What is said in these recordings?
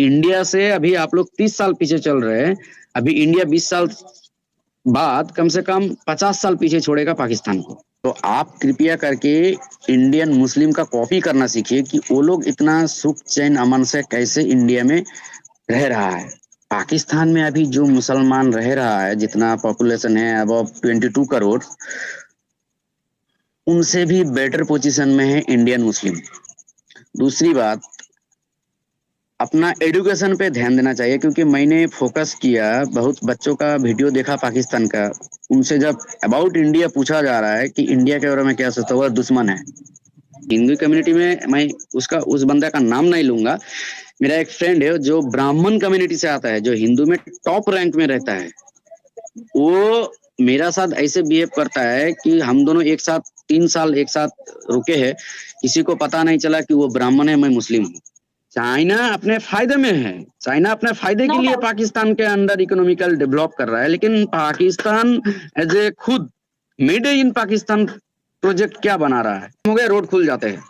India से अभी आप लोग 30 साल पीछे चल रहे हैं। अभी इंडिया 20 साल बाद कम से कम 50 साल पीछे छोड़ेगा पाकिस्तान को। तो आप कृपया करके इंडियन मुस्लिम का कॉपी करना सीखिए कि वो लोग इतना सुख चैन अमन से कैसे इंडिया में रह रहा है। पाकिस्तान में अभी जो मुसलमान रह रहा है, जितना पॉपुलेशन है अबव 22 करोड़, उनसे भी बेटर पोजीशन में है इंडियन मुस्लिम। दूसरी बात, अपना एजुकेशन पे ध्यान देना चाहिए, क्योंकि मैंने फोकस किया, बहुत बच्चों का वीडियो देखा पाकिस्तान का। उनसे जब अबाउट इंडिया पूछा जा रहा है कि इंडिया के बारे में क्या सोचता है, वह दुश्मन है। हिंदू कम्युनिटी में मैं उसका उस बंदा का नाम नहीं लूंगा। मेरा एक फ्रेंड है जो ब्राह्मण कम्युनिटी से आता है, जो हिंदू में टॉप रैंक में रहता है। वो मेरा साथ ऐसे बिहेव करता है कि हम दोनों एक साथ 3 साल एक साथ रुके हैं, किसी को पता नहीं चला कि वो ब्राह्मण है, मैं मुस्लिम हूँ। चाइना अपने फायदे में है, चाइना अपने फायदे के नो लिए डाउट। पाकिस्तान के अंदर इकोनॉमिकल डेवलप कर रहा है, लेकिन पाकिस्तान एज ए खुद मेड इन पाकिस्तान प्रोजेक्ट क्या बना रहा है? हो गए, रोड खुल जाते हैं।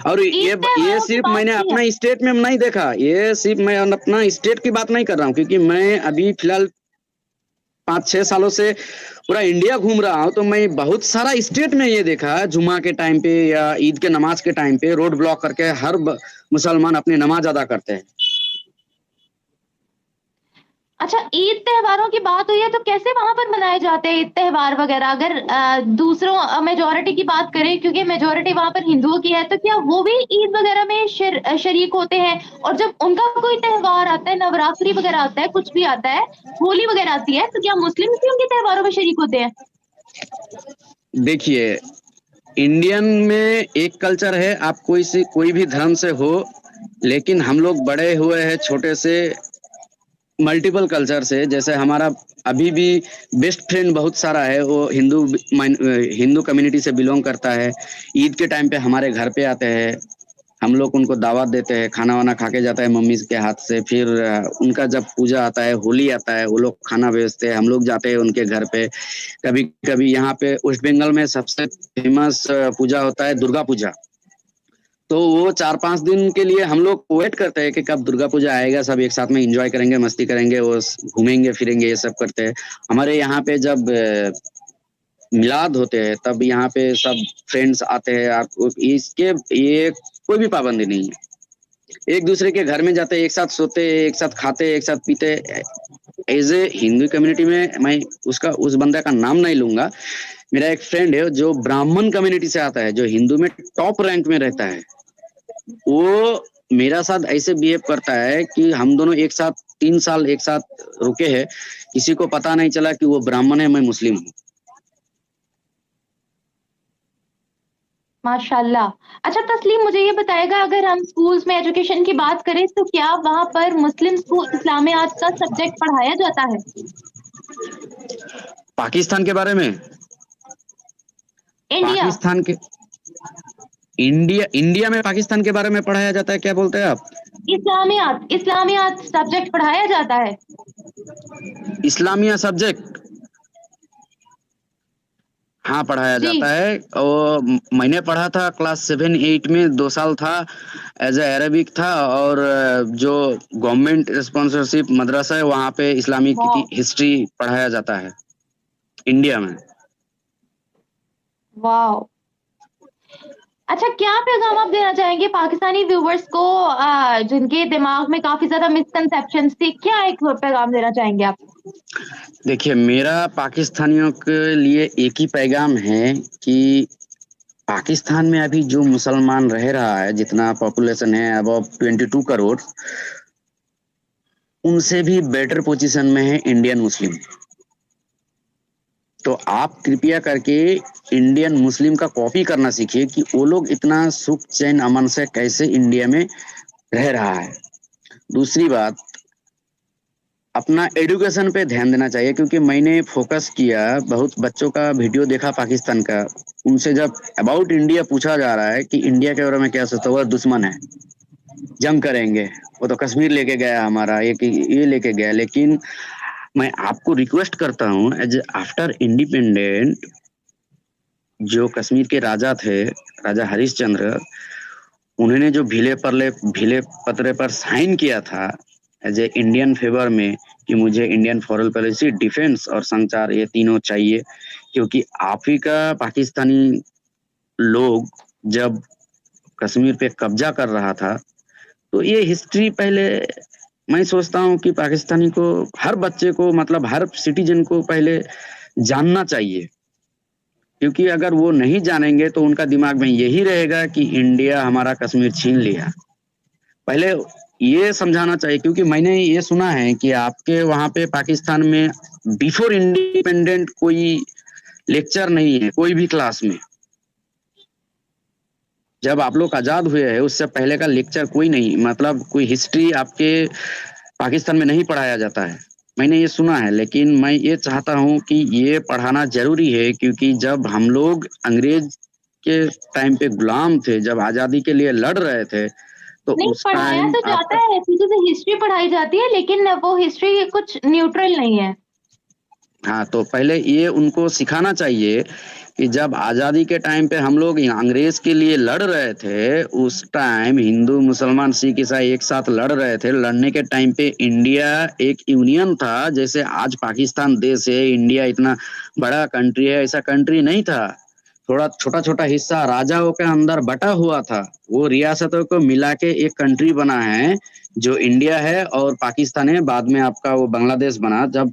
और ईद ये त्योहारों की सिर्फ बात मैंने की है। अपना स्टेट में नहीं देखा, ये सिर्फ मैं अपना स्टेट की बात नहीं कर रहा हूँ, क्योंकि मैं अभी फिलहाल 5-6 सालों से पूरा इंडिया घूम रहा हूँ। तो मैं बहुत सारा स्टेट में ये देखा, जुमा के टाइम पे या ईद के नमाज के टाइम पे रोड ब्लॉक करके हर मुसलमान अपनी नमाज अदा करते हैं। अच्छा, ईद त्योहारों की बात हुई है तो कैसे वहां पर मनाए जाते हैं ईद त्योहार वगैरह? अगर दूसरों मेजोरिटी की बात करें, क्योंकि मेजोरिटी वहां पर हिंदुओं की है, तो क्या वो भी ईद वगैरह में शरीक होते हैं? और जब उनका कोई त्योहार आता है, नवरात्रि वगैरह आता है, कुछ भी आता है, होली वगैरह आती है, तो क्या मुस्लिम भी उनके त्योहारों में शरीक होते हैं? देखिए, इंडियन में एक कल्चर है, आप कोई भी धर्म से हो, लेकिन हम लोग बड़े हुए हैं छोटे से मल्टीपल कल्चर से। जैसे हमारा अभी भी बेस्ट फ्रेंड बहुत सारा है, वो हिंदू कम्युनिटी से बिलोंग करता है। ईद के टाइम पे हमारे घर पे आते हैं, हम लोग उनको दावत देते हैं, खाना वाना खा के जाता है मम्मी के हाथ से। फिर उनका जब पूजा आता है, होली आता है, वो लोग खाना भेजते हैं, हम लोग जाते हैं उनके घर पे। कभी कभी यहाँ पे वेस्ट बंगाल में सबसे फेमस पूजा होता है दुर्गा पूजा। तो वो 4-5 दिन के लिए हम लोग वेट करते हैं कि कब दुर्गा पूजा आएगा, सब एक साथ में एंजॉय करेंगे, मस्ती करेंगे, वो घूमेंगे फिरेंगे, ये सब करते हैं। हमारे यहाँ पे जब मिलाद होते हैं, तब यहाँ पे सब फ्रेंड्स आते हैं। आप इसके ये कोई भी पाबंदी नहीं है, एक दूसरे के घर में जाते हैं, एक साथ सोते हैं, एक साथ खाते हैं, एक साथ पीते हैं। एज ए हिंदू कम्युनिटी में मैं उस बंदा का नाम नहीं लूंगा। मेरा एक फ्रेंड है जो ब्राह्मण कम्युनिटी से आता है, जो हिंदू में टॉप रैंक में रहता है। वो मेरा साथ ऐसे बिहेव करता है कि हम दोनों एक साथ 3 साल एक साथ रुके हैं, किसी को पता नहीं चला कि वो ब्राह्मण है, मैं मुस्लिम हूँ। माशाल्लाह। अच्छा तस्लीम, मुझे ये बताएगा, अगर हम स्कूल्स में एजुकेशन की बात करें तो क्या वहां पर मुस्लिम स्कूल इस्लामियात का सब्जेक्ट पढ़ाया जाता है? पाकिस्तान के बारे में? इंडिया। पाकिस्तान के इंडिया इंडिया में पाकिस्तान के बारे में पढ़ाया जाता है, क्या बोलते हैं आप? इस्लामियात इस्लामियात सब्जेक्ट पढ़ाया जाता है। इस्लामिया सब्जेक्ट? हाँ, पढ़ाया जी। जाता है। और मैंने पढ़ा था क्लास 7-8 में, 2 साल था, एज ए अरेबिक था। और जो गवर्नमेंट स्पॉन्सरशिप मदरसा है, वहाँ पे इस्लामिक वाह। की हिस्ट्री पढ़ाया जाता है इंडिया में। वाह। अच्छा, क्या पैगाम आप देना चाहेंगे पाकिस्तानी व्यूवर्स को, जिनके दिमाग में काफी ज्यादा मिसकंसेप्शंस थी? क्या एक पैगाम देना चाहेंगे आप? देखिए, मेरा पाकिस्तानियों के लिए एक ही पैगाम है कि पाकिस्तान में अभी जो मुसलमान रह रहा है, जितना पॉपुलेशन है अबव 22 करोड़, उनसे भी बेटर पोजीशन में है इंडियन मुस्लिम। तो आप कृपया करके इंडियन मुस्लिम का कॉपी करना सीखिए कि वो लोग इतना सुख चैन अमन से कैसे इंडिया में रह रहा है। दूसरी बात, अपना एजुकेशन पे ध्यान देना चाहिए, क्योंकि मैंने फोकस किया, बहुत बच्चों का वीडियो देखा पाकिस्तान का। उनसे जब अबाउट इंडिया पूछा जा रहा है कि इंडिया के बारे में क्या सोचता है, वह दुश्मन है, जंग करेंगे, वो तो कश्मीर लेके गया हमारा, ये लेके गया। लेकिन मैं आपको रिक्वेस्ट करता हूँ, एज आफ्टर इंडिपेंडेंट, जो कश्मीर के राजा थे, राजा हरिश्चंद्र, उन्होंने जो भीले पत्रे पर साइन किया था एज ए इंडियन फेवर में कि मुझे इंडियन फॉरेन पॉलिसी, डिफेंस और संचार ये तीनों चाहिए, क्योंकि आप ही का पाकिस्तानी लोग जब कश्मीर पे कब्जा कर रहा था, तो ये हिस्ट्री पहले मैं सोचता हूँ कि पाकिस्तानी को, हर बच्चे को, मतलब हर सिटीजन को पहले जानना चाहिए, क्योंकि अगर वो नहीं जानेंगे तो उनका दिमाग में यही रहेगा कि इंडिया हमारा कश्मीर छीन लिया। पहले ये समझाना चाहिए, क्योंकि मैंने ये सुना है कि आपके वहां पे पाकिस्तान में बिफोर इंडिपेंडेंट कोई लेक्चर नहीं है कोई भी क्लास में। जब आप लोग आजाद हुए हैं उससे पहले का लेक्चर कोई नहीं, मतलब कोई हिस्ट्री आपके पाकिस्तान में नहीं पढ़ाया जाता है, मैंने ये सुना है। लेकिन मैं ये चाहता हूँ कि ये पढ़ाना जरूरी है, क्योंकि जब हम लोग अंग्रेज के टाइम पे गुलाम थे, जब आजादी के लिए लड़ रहे थे, तो नहीं, उस पढ़ाया टाइम तो जाता है, सीधे से हिस्ट्री पढ़ाई जाती है, लेकिन वो हिस्ट्री कुछ न्यूट्रल नहीं है। हाँ, तो पहले ये उनको सिखाना चाहिए कि जब आजादी के टाइम पे हम लोग अंग्रेज के लिए लड़ रहे थे, उस टाइम हिंदू मुसलमान सिख ईसाई एक साथ लड़ रहे थे। लड़ने के टाइम पे इंडिया एक यूनियन था, जैसे आज पाकिस्तान देश है, इंडिया इतना बड़ा कंट्री है, ऐसा कंट्री नहीं था। थोड़ा छोटा छोटा हिस्सा राजाओं के अंदर बटा हुआ था, वो रियासतों को मिला के एक कंट्री बना है जो इंडिया है, और पाकिस्तान है, बाद में आपका वो बांग्लादेश बना। जब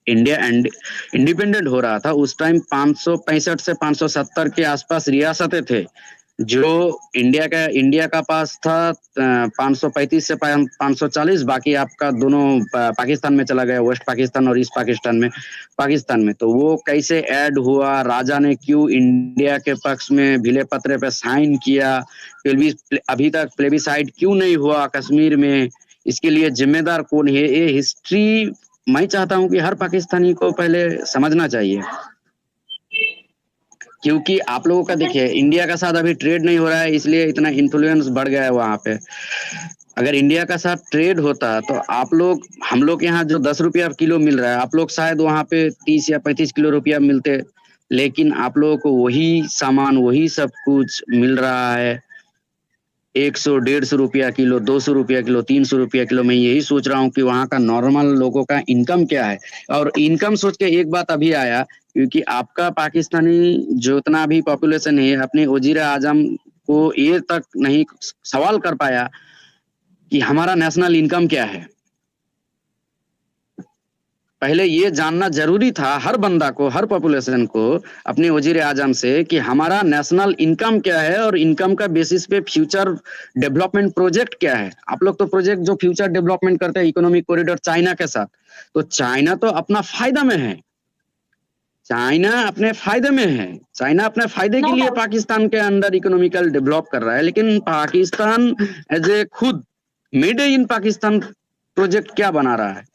इंडिया इंडिपेंडेंट हो रहा था उस टाइम 565 से 570 के आसपास रियासतें थे, जो इंडिया का पास था 535 से 540। बाकी आपका दोनों पाकिस्तान में चला गया, वेस्ट पाकिस्तान और ईस्ट पाकिस्तान में। तो वो कैसे ऐड हुआ, राजा ने क्यों इंडिया के पक्ष में भीले पत्रे पे साइन किया, अभी तक प्लेबिसाइड क्यों नहीं हुआ कश्मीर में, इसके लिए जिम्मेदार कौन है, ये हिस्ट्री मैं चाहता हूं कि हर पाकिस्तानी को पहले समझना चाहिए। क्योंकि आप लोगों का देखिए, इंडिया का साथ अभी ट्रेड नहीं हो रहा है, इसलिए इतना इन्फ्लुएंस बढ़ गया है वहां पे। अगर इंडिया का साथ ट्रेड होता तो आप लोग, हम लोग यहाँ जो 10 रुपया किलो मिल रहा है, आप लोग शायद वहां पे 30 या 35 किलो रुपया मिलते, लेकिन आप लोगों को वही सामान, वही सब कुछ मिल रहा है 100 150 रुपया किलो, 200 रुपया किलो, 300 रुपया किलो। मैं यही सोच रहा हूँ कि वहाँ का नॉर्मल लोगों का इनकम क्या है। और इनकम सोच के एक बात अभी आया, क्योंकि आपका पाकिस्तानी जो इतना भी पॉपुलेशन है, अपने वजीर आजम को ये तक नहीं सवाल कर पाया कि हमारा नेशनल इनकम क्या है। पहले ये जानना जरूरी था हर बंदा को, हर पॉपुलेशन को, अपने वजीर आजम से कि हमारा नेशनल इनकम क्या है और इनकम का बेसिस पे फ्यूचर डेवलपमेंट प्रोजेक्ट क्या है। आप लोग तो प्रोजेक्ट जो फ्यूचर डेवलपमेंट करते हैं इकोनॉमिक कॉरिडोर चाइना के साथ, तो चाइना तो अपना फायदा में है, चाइना अपने फायदे में है, चाइना अपने फायदे के लिए पाकिस्तान के अंदर इकोनॉमिकल डेवलप कर रहा है। लेकिन पाकिस्तान एज ए खुद मेड इन पाकिस्तान प्रोजेक्ट क्या बना रहा है,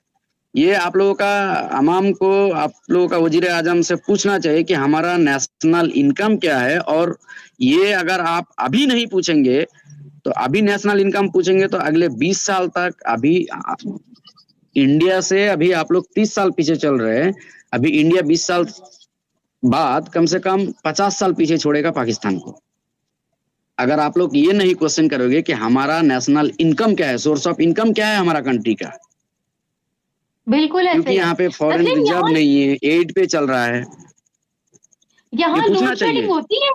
ये आप लोगों का, अवाम को, आप लोगों का वजीर आजम से पूछना चाहिए कि हमारा नेशनल इनकम क्या है। और ये अगर आप अभी नहीं पूछेंगे, तो अभी नेशनल इनकम पूछेंगे तो अगले 20 साल तक, अभी इंडिया से अभी आप लोग 30 साल पीछे चल रहे हैं, अभी इंडिया 20 साल बाद कम से कम 50 साल पीछे छोड़ेगा पाकिस्तान को। अगर आप लोग ये नहीं क्वेश्चन करोगे कि हमारा नेशनल इनकम क्या है, सोर्स ऑफ इनकम क्या है हमारा कंट्री का, बिल्कुल ऐसे क्योंकि यहाँ पे फॉरेन रिजर्व नहीं है, एड पे चल रहा है, यहाँ लोड शेडिंग होती है,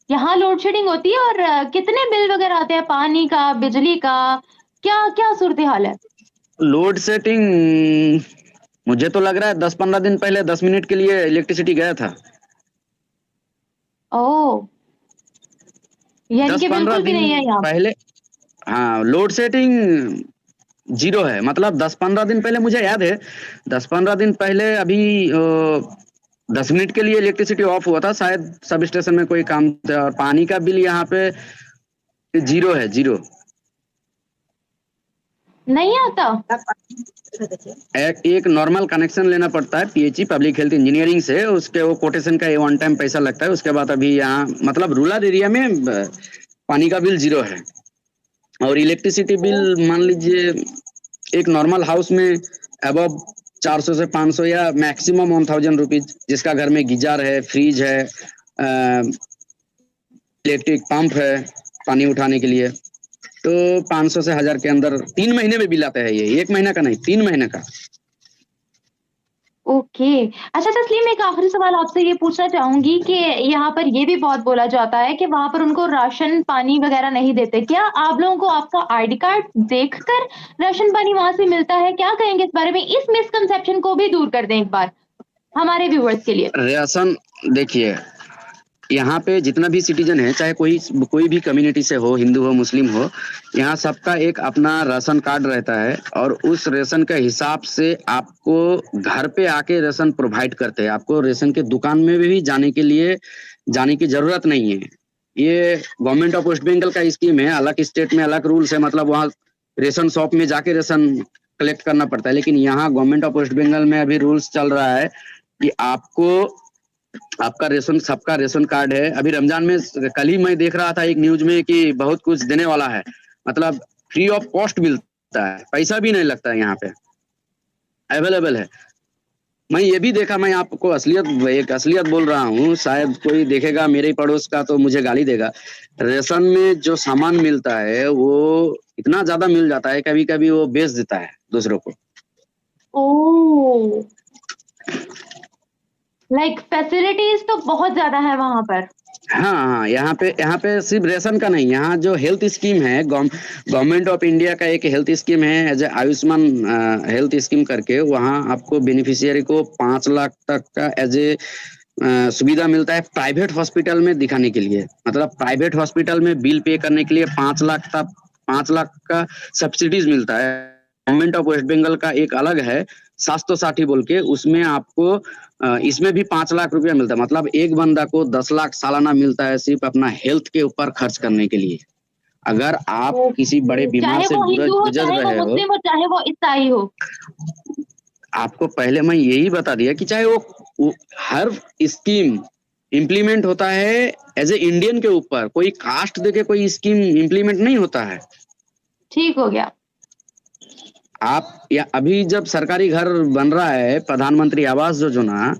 यहाँ लोड शेडिंग होती है। और कितने बिल वगैरह आते हैं पानी का, बिजली का, क्या क्या सूरत हाल है? लोड सेटिंग मुझे तो लग रहा है 10-15 दिन पहले 10 मिनट के लिए इलेक्ट्रिसिटी गया था। ओह, यानी कि बिल्कुल भी नहीं है यहाँ पहले। हाँ, लोड सेटिंग जीरो है, मतलब 10-15 दिन पहले, मुझे याद है 10-15 दिन पहले अभी 10 मिनट के लिए इलेक्ट्रिसिटी ऑफ हुआ था, शायद सब स्टेशन में कोई काम था। और पानी का बिल यहाँ पे जीरो है, जीरो नहीं आता। एक नॉर्मल कनेक्शन लेना पड़ता है पीएचई पब्लिक हेल्थ इंजीनियरिंग से, उसके वो कोटेशन का वन टाइम पैसा लगता है। उसके बाद अभी यहाँ मतलब रूरल एरिया में पानी का बिल जीरो है। और इलेक्ट्रिसिटी बिल मान लीजिए एक नॉर्मल हाउस में अबव 400 से 500 या मैक्सिमम 1000 रुपीज, जिसका घर में गीजर है, फ्रिज है, इलेक्ट्रिक पंप है, पानी उठाने के लिए, तो 500 से 1000 के अंदर 3 महीने में बिल आता है। ये 1 महीना का नहीं, 3 महीने का। ओके। अच्छा तस्लीम, एक आखिरी सवाल आपसे ये पूछना चाहूंगी कि यहाँ पर ये भी बहुत बोला जाता है कि वहां पर उनको राशन पानी वगैरह नहीं देते। क्या आप लोगों को आपका आईडी कार्ड देखकर राशन पानी वहां से मिलता है? क्या कहेंगे इस बारे में? इस मिसकंसेप्शन को भी दूर कर दें एक बार हमारे व्यूवर्स के लिए। राशन देखिए, यहाँ पे जितना भी सिटीजन है, चाहे कोई भी कम्युनिटी से हो, हिंदू हो मुस्लिम हो, यहाँ सबका एक अपना राशन कार्ड रहता है और उस राशन के हिसाब से आपको घर पे आके राशन प्रोवाइड करते हैं। आपको राशन के दुकान में भी जाने की जरूरत नहीं है। ये गवर्नमेंट ऑफ वेस्ट बंगाल का स्कीम है। अलग स्टेट में अलग रूल्स है, मतलब वहाँ रेशन शॉप में जाके राशन कलेक्ट करना पड़ता है, लेकिन यहाँ गवर्नमेंट ऑफ वेस्ट बंगाल में अभी रूल्स चल रहा है कि आपका सबका रेशन कार्ड है। अभी रमजान में कल ही मैं देख रहा था एक न्यूज में कि बहुत कुछ देने वाला है, मतलब फ्री ऑफ कॉस्ट मिलता है, पैसा भी नहीं लगता है, यहाँ पे अवेलेबल है। मैं ये भी देखा, मैं आपको एक असलियत बोल रहा हूँ, शायद कोई देखेगा मेरे ही पड़ोस का तो मुझे गाली देगा। रेशन में जो सामान मिलता है वो इतना ज्यादा मिल जाता है, कभी कभी वो बेच देता है दूसरों को। ओह, लाइक फैसिलिटीज तो बहुत ज्यादा है वहां पर। हाँ हाँ, यहाँ पे सिर्फ रेशन का नहीं, यहाँ जो हेल्थ स्कीम है, गवर्नमेंट ऑफ इंडिया का एक हेल्थ स्कीम है as a Ayushman health scheme करके, वहाँ आपको बेनिफिशियरी को 5 लाख तक का एज ए सुविधा मिलता है प्राइवेट हॉस्पिटल में दिखाने के लिए। मतलब प्राइवेट हॉस्पिटल में बिल पे करने के लिए 5 लाख का सब्सिडीज मिलता है। गवर्नमेंट ऑफ वेस्ट बंगाल का एक अलग है, स्वास्थ्य साथी बोल के, उसमें आपको इसमें भी 5 लाख रुपया मिलता है। मतलब एक बंदा को 10 लाख सालाना मिलता है सिर्फ अपना हेल्थ के ऊपर खर्च करने के लिए। अगर आप किसी बड़े बीमार चाहे से वो हिंदू हो, गुजर चाहे वो रहे हो, मुस्लिम हो, चाहे वो ईसाई हो। आपको पहले मैं यही बता दिया कि चाहे वो हर स्कीम इम्प्लीमेंट होता है एज ए इंडियन के ऊपर, कोई कास्ट देके कोई स्कीम इम्प्लीमेंट नहीं होता है। ठीक हो गया। आप या अभी जब सरकारी घर बन रहा है, प्रधानमंत्री आवास योजना,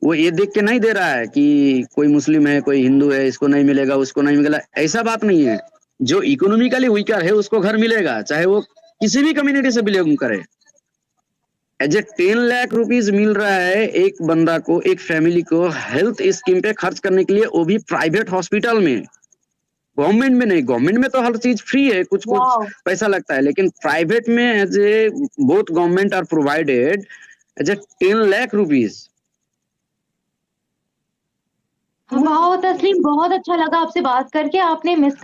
वो ये देख के नहीं दे रहा है कि कोई मुस्लिम है, कोई हिंदू है, इसको नहीं मिलेगा, उसको नहीं मिलेगा, ऐसा बात नहीं है। जो इकोनॉमिकली वीकर है उसको घर मिलेगा, चाहे वो किसी भी कम्युनिटी से बिलोंग करे। एज ए 10 लाख रुपीज मिल रहा है एक बंदा को, एक फैमिली को हेल्थ स्कीम पे खर्च करने के लिए, वो भी प्राइवेट हॉस्पिटल में, गवर्नमेंट में नहीं। गवर्नमेंट में तो हर चीज फ्री है, कुछ पैसा लगता है, लेकिन प्राइवेट में as a both government are provided as a 10 lakh rupees. वाह तस्लीम, बहुत अच्छा लगा आपसे बात करके। आपने मिस